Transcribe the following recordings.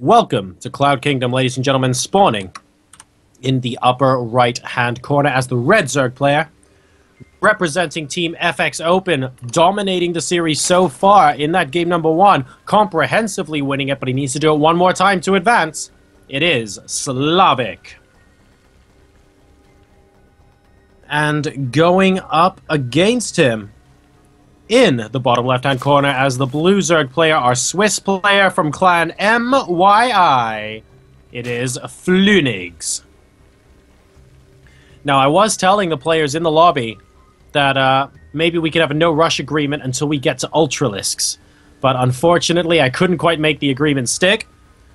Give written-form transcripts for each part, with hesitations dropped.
Welcome to Cloud Kingdom, ladies and gentlemen, spawning in the upper right-hand corner as the red Zerg player, representing Team FX Open, dominating the series so far in that game number 1, comprehensively winning it, but he needs to do it one more time to advance. It is Slavik. And going up against him in the bottom left-hand corner as the blue Zerg player, our Swiss player from clan MYI, it is FluNigs. Now, I was telling the players in the lobby that maybe we could have a no-rush agreement until we get to Ultralisks. But unfortunately, I couldn't quite make the agreement stick.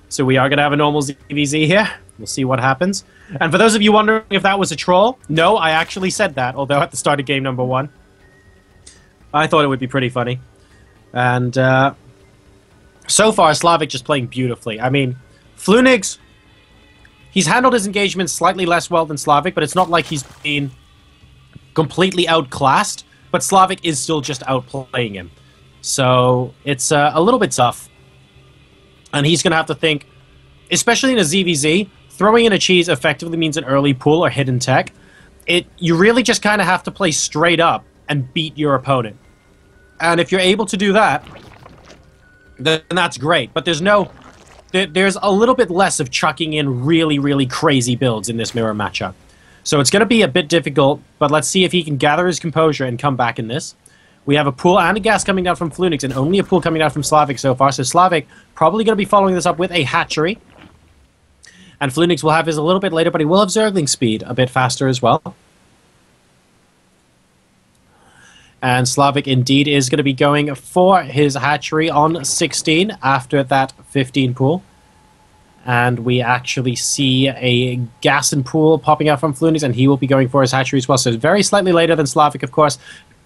So we are going to have a normal ZVZ here. We'll see what happens. And for those of you wondering if that was a troll, no, I actually said that, although at the start of game number 1. I thought it would be pretty funny. And so far, Slavik just playing beautifully. I mean, FluNigs, he's handled his engagement slightly less well than Slavik, but it's not like he's been completely outclassed. But Slavik is still just outplaying him. So it's a little bit tough. And he's going to have to think, especially in a ZVZ, throwing in a cheese effectively means an early pull or hidden tech. You really just kind of have to play straight up and beat your opponent. And if you're able to do that, then that's great. But there's a little bit less of chucking in really, really crazy builds in this mirror matchup. So it's going to be a bit difficult, but let's see if he can gather his composure and come back in this. We have a pull and a gas coming down from FluNigs, and only a pull coming down from Slavik so far. So Slavik probably going to be following this up with a hatchery. And FluNigs will have his a little bit later, but he will have Zergling speed a bit faster as well. And Slavik indeed is going to be going for his hatchery on 16 after that 15 pool. And we actually see a gas and pool popping out from FluNigs, and he will be going for his hatchery as well. So very slightly later than Slavik, of course,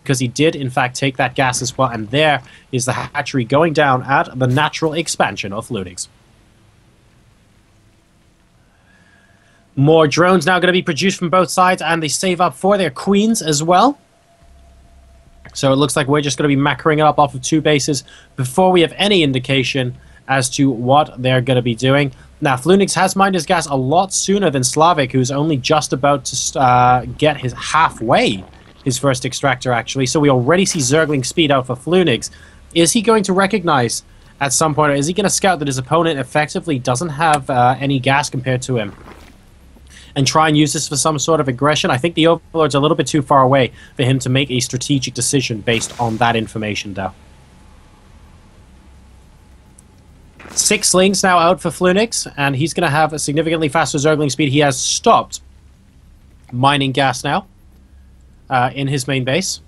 because he did, in fact, take that gas as well. And there is the hatchery going down at the natural expansion of FluNigs. More drones now going to be produced from both sides, and they save up for their queens as well. So it looks like we're just going to be macroing it up off of 2 bases before we have any indication as to what they're going to be doing. Now, FluNigs has mined his gas a lot sooner than Slavik, who's only just about to get his his first extractor, actually. So we already see Zergling speed out for FluNigs. Is he going to recognize at some point, or is he going to scout that his opponent effectively doesn't have any gas compared to him and try and use this for some sort of aggression? I think the Overlord's a little bit too far away for him to make a strategic decision based on that information, though. 6 slings now out for FluNigs, and he's going to have a significantly faster Zergling speed. He has stopped mining gas now in his main base.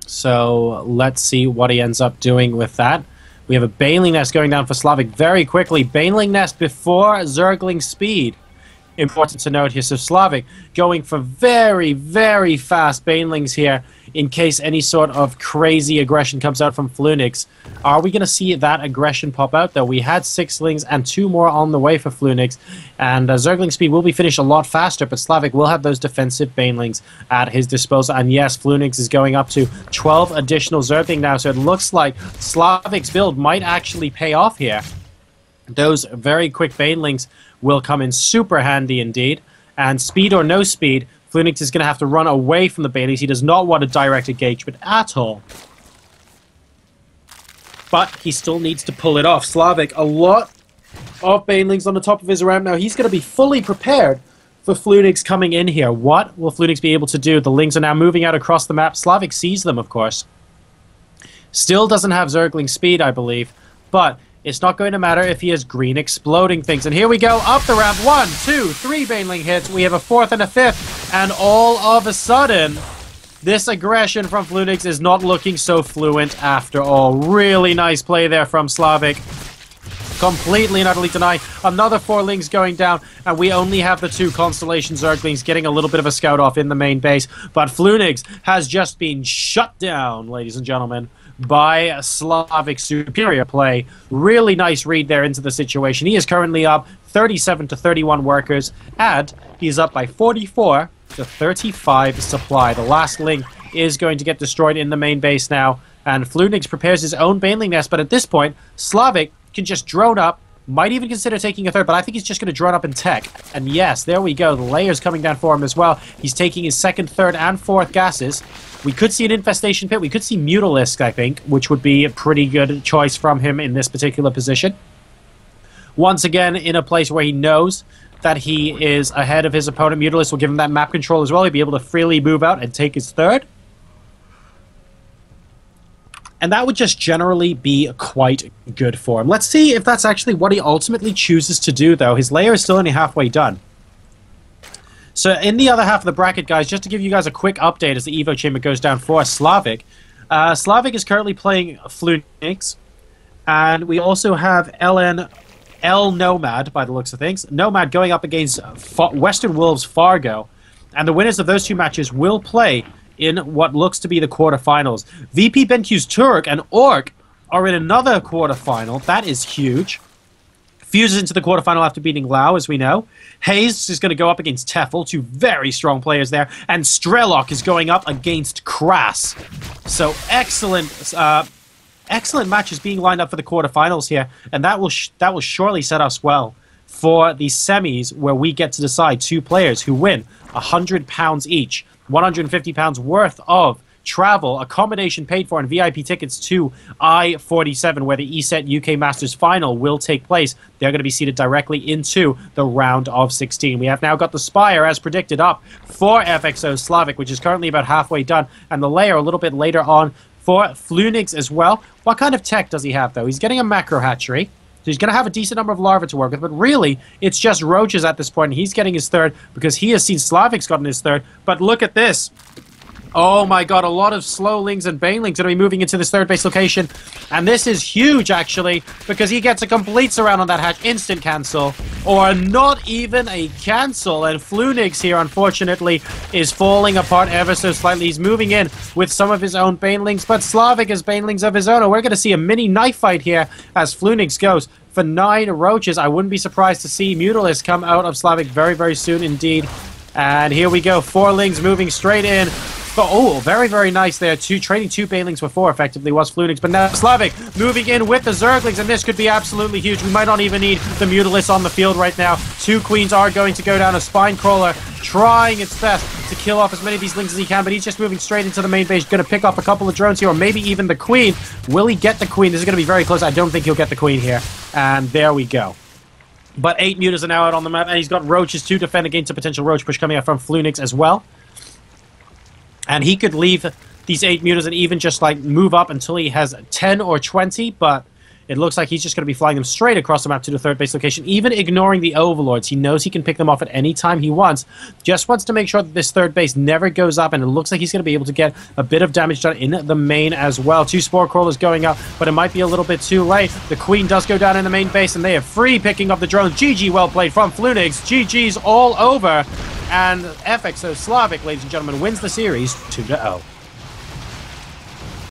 So let's see what he ends up doing with that. We have a Baneling Nest going down for Slavik very quickly. Baneling Nest before Zergling speed. Important to note here. So Slavik going for very, very fast Banelings here in case any sort of crazy aggression comes out from FluNigs. Are we going to see that aggression pop out, though? We had 6 slings and 2 more on the way for FluNigs, and Zergling speed will be finished a lot faster, but Slavik will have those defensive Banelings at his disposal. And yes, FluNigs is going up to 12 additional Zergling now, so it looks like Slavik's build might actually pay off here. Those very quick Banelings will come in super handy indeed. And speed or no speed, FluNigs is going to have to run away from the Banelings. He does not want a direct engagement at all. But he still needs to pull it off. Slavik, a lot of Banelings on the top of his ramp now. He's going to be fully prepared for FluNigs coming in here. What will FluNigs be able to do? The Lings are now moving out across the map. Slavik sees them, of course. Still doesn't have Zergling speed, I believe. But it's not going to matter if he has green exploding things. And here we go, up the ramp. 1, 2, 3 Baneling hits. We have a 4th and a 5th. And all of a sudden, this aggression from FluNigs is not looking so fluent after all. Really nice play there from Slavik. Completely and utterly denied. Another 4 Lings going down. And we only have the 2 Constellation Zerglings getting a little bit of a scout off in the main base. But FluNigs has just been shut down, ladies and gentlemen, by Slavik's superior play. Really nice read there into the situation. He is currently up 37 to 31 workers, and he's up by 44 to 35 supply. The last link is going to get destroyed in the main base now, and FluNigs prepares his own Baneling Nest, but at this point, Slavik can just drone up, Might even consider taking a third, but I think he's just going to drone up in tech. And yes, there we go. The layer's coming down for him as well. He's taking his second, third, and fourth gases. We could see an infestation pit. We could see Mutalisk, I think, which would be a pretty good choice from him in this particular position. Once again, in a place where he knows that he is ahead of his opponent. Mutalisk will give him that map control as well. He'll be able to freely move out and take his third. And that would just generally be quite good for him. Let's see if that's actually what he ultimately chooses to do, though. His layer is still only halfway done. So in the other half of the bracket, guys, just to give you guys a quick update as the Evo Chamber goes down for Slavik. Slavik is currently playing FluNigs. And we also have L Nomad, by the looks of things. Nomad going up against Western Wolves Fargo. And the winners of those two matches will play in what looks to be the quarterfinals. VP BenQ's Turk and Orc are in another quarterfinal. That is huge. Fuses into the quarterfinal after beating Lau, as we know. Hayes is going to go up against Teffel, two very strong players there. And Strelok is going up against Kras. So excellent excellent matches being lined up for the quarterfinals here. And that will surely set us well for the semis, where we get to decide two players who win £100 each. £150 worth of travel, accommodation paid for, and VIP tickets to I-47, where the ESET UK Masters Final will take place. They're going to be seated directly into the round of 16. We have now got the Spire, as predicted, up for FXO Slavik, which is currently about halfway done, and the layer a little bit later on for FluNigs as well. What kind of tech does he have, though? He's getting a macro hatchery. So he's going to have a decent number of larvae to work with, but really, it's just roaches at this point, and he's getting his third because he has seen Slavik's gotten his third. But look at this. Oh my god, a lot of slowlings and banelings going to be moving into this third base location. And this is huge, actually, because he gets a complete surround on that hatch. Instant cancel. Or not even a cancel. And FluNigs here, unfortunately, is falling apart ever so slightly. He's moving in with some of his own banelings, but Slavik has banelings of his own. And we're going to see a mini knife fight here as FluNigs goes for 9 roaches. I wouldn't be surprised to see Mutalisk come out of Slavik very, very soon indeed. And here we go. 4 lings moving straight in. Oh, very, very nice there. Trading 2 banelings for 4 effectively was FluNigs. But now Slavik moving in with the Zerglings, and this could be absolutely huge. We might not even need the Mutalisk on the field right now. 2 queens are going to go down. A spine crawler trying its best to kill off as many of these lings as he can, but he's just moving straight into the main base. Going to pick off a couple of drones here, or maybe even the queen. Will he get the queen? This is going to be very close. I don't think he'll get the queen here. And there we go. But 8 mutas are now out on the map, and he's got roaches to defend against a potential roach push coming out from FluNigs as well. And he could leave these 8 mutas and even just like move up until he has 10 or 20, but it looks like he's just going to be flying them straight across the map to the third base location, even ignoring the overlords. He knows he can pick them off at any time he wants. Just wants to make sure that this third base never goes up, and it looks like he's going to be able to get a bit of damage done in the main as well. 2 spore crawlers going up, but it might be a little bit too late. The queen does go down in the main base, and they are free picking up the drones. GG, well played from FluNigs. GG's all over. And FXO Slavik, ladies and gentlemen, wins the series 2-0.